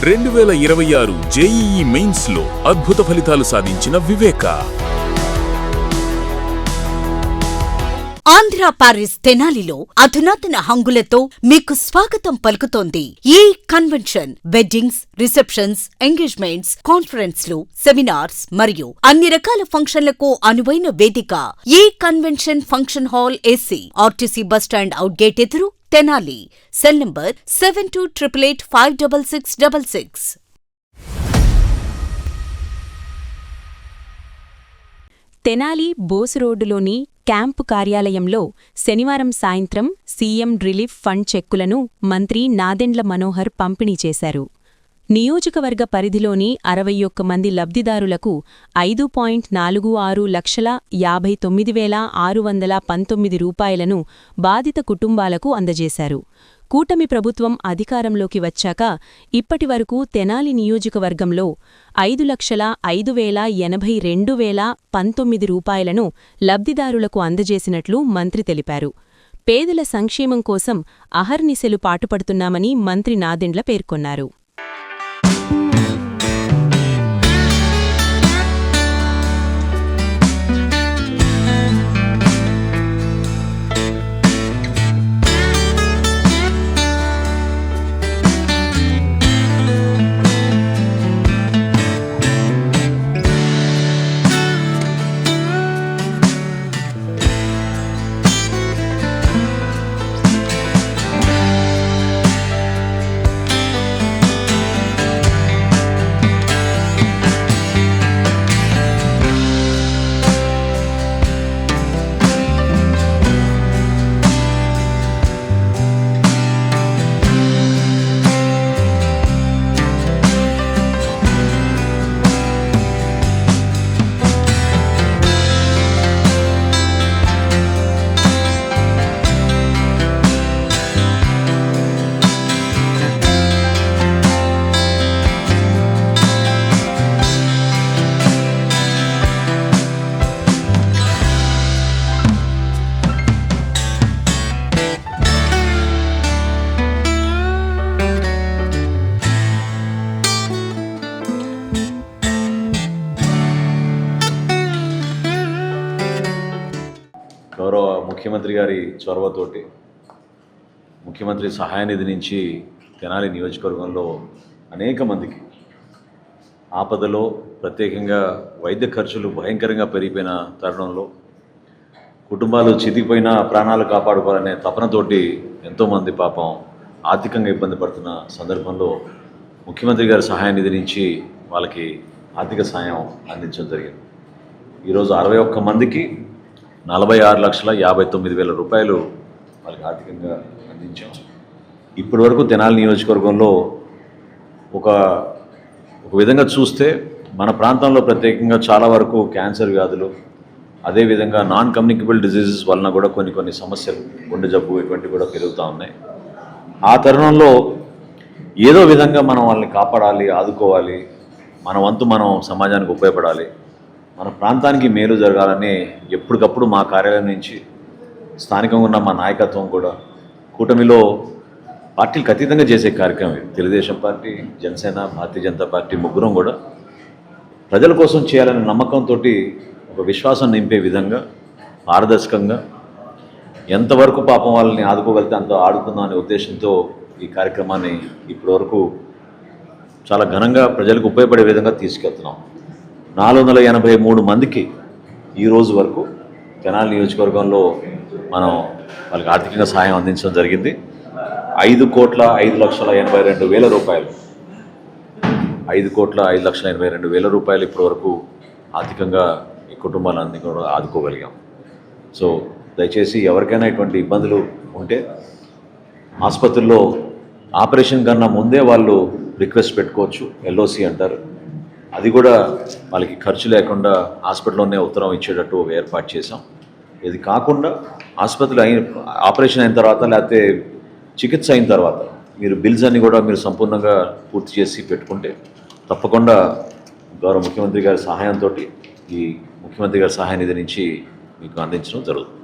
2026 JEE mains లో అద్భుత ఫలితాలు సాధించిన వివేక. ఆంధ్ర పారిస్ తెనాలిలో అధునాతన హంగులతో మీకు స్వాగతం పలుకుతోంది ఈ కన్వెన్షన్. వెడ్డింగ్స్, రిసెప్షన్స్, ఎంగేజ్మెంట్స్, కాన్ఫరెన్స్లు, సెమినార్స్ మరియు అన్ని రకాల ఫంక్షన్లకు అనువైన వేదిక. ఈ convention function hall AC, RTC bus stand out gate ఎదురు, తెనాలి. Cell number 7288856666. తెనాలి బోసు రోడ్డులోని క్యాంపు కార్యాలయంలో శనివారం సాయంత్రం సీఎం రిలీఫ్ ఫండ్ చెక్కులను మంత్రి నాదెండ్ల మనోహర్ పంపిణీ చేశారు. నియోజకవర్గ పరిధిలోని 61 మంది లబ్ధిదారులకు 5.46,59,619 రూపాయలను బాధిత కుటుంబాలకు అందజేశారు. కూటమి ప్రభుత్వం అధికారంలోకి వచ్చాక ఇప్పటివరకు తెనాలి నియోజకవర్గంలో 5,05,82,019 రూపాయలను లబ్ధిదారులకు అందజేసినట్లు మంత్రి తెలిపారు. పేదల సంక్షేమం కోసం అహర్నిశలు పాటుపడుతున్నామని మంత్రి నాదెండ్ల పేర్కొన్నారు. గౌరవ ముఖ్యమంత్రి గారి చొరవతోటి ముఖ్యమంత్రి సహాయ నిధి నుంచి తెనాలి నియోజకవర్గంలో అనేక మందికి ఆపదలో, ప్రత్యేకంగా వైద్య ఖర్చులు భయంకరంగా పెరిగిపోయిన తరుణంలో కుటుంబాలు చితికిపోయిన ప్రాణాలు కాపాడుకోవాలనే తపనతోటి ఎంతోమంది పాపం ఆర్థికంగా ఇబ్బంది పడుతున్న సందర్భంలో ముఖ్యమంత్రి గారి సహాయ నిధి నుంచి వాళ్ళకి ఆర్థిక సాయం అందించడం జరిగింది. ఈరోజు 61 మందికి 46,59,000 రూపాయలు వాళ్ళకి ఆర్థికంగా అందించాం. ఇప్పటి వరకు తెనాలి నియోజకవర్గంలో ఒక విధంగా చూస్తే మన ప్రాంతంలో ప్రత్యేకంగా చాలా వరకు క్యాన్సర్ వ్యాధులు, అదేవిధంగా నాన్ కమ్యూనికబుల్ డిజీజెస్ వలన కూడా కొన్ని సమస్యలు, గుండె జబ్బు ఇటువంటివి కూడా పెరుగుతూ ఉన్నాయి. ఆ తరుణంలో ఏదో విధంగా మనం వాళ్ళని కాపాడాలి, ఆదుకోవాలి, మన వంతు మనం సమాజానికి ఉపయోగపడాలి, మన ప్రాంతానికి మేలు జరగాలని ఎప్పటికప్పుడు మా కార్యాలయం నుంచి స్థానికంగా ఉన్న మా నాయకత్వం కూడా కూటమిలో పార్టీలకు అతీతంగా చేసే కార్యక్రమం ఇది. తెలుగుదేశం పార్టీ, జనసేన, భారతీయ జనతా పార్టీ ముగ్గురం కూడా ప్రజల కోసం చేయాలనే నమ్మకంతో ఒక విశ్వాసం నింపే విధంగా పారదర్శకంగా ఎంతవరకు పాపం వాళ్ళని ఆదుకోగలిగితే అంత ఆడుకుందాం అనే ఉద్దేశంతో ఈ కార్యక్రమాన్ని ఇప్పటివరకు చాలా ఘనంగా ప్రజలకు ఉపయోగపడే విధంగా తీసుకెళ్తున్నాం. 483 మందికి ఈరోజు వరకు తెనాలి నియోజకవర్గంలో మనం వాళ్ళకి ఆర్థికంగా సహాయం అందించడం జరిగింది. 5,05,82,000 రూపాయలు 5,05,82,000 రూపాయలు ఇప్పటి వరకు ఆర్థికంగా ఈ కుటుంబాలన్నీ కూడా ఆదుకోగలిగాం. సో దయచేసి ఎవరికైనా ఇటువంటి ఇబ్బందులు ఉంటే ఆసుపత్రుల్లో ఆపరేషన్ కన్నా ముందే వాళ్ళు రిక్వెస్ట్ పెట్టుకోవచ్చు, ఎల్ఓసి అంటారు. అది కూడా వాళ్ళకి ఖర్చు లేకుండా హాస్పిటల్లోనే ఉత్తరం ఇచ్చేటట్టు ఏర్పాటు చేసాం. ఇది కాకుండా ఆపరేషన్ అయిన తర్వాత లేకపోతే చికిత్స అయిన తర్వాత మీరు బిల్స్ అన్ని కూడా మీరు సంపూర్ణంగా పూర్తి చేసి పెట్టుకుంటే తప్పకుండా గౌరవ ముఖ్యమంత్రి గారి సహాయంతో ఈ ముఖ్యమంత్రి గారి సహాయ నిధి నుంచి మీకు అందించడం జరుగుతుంది.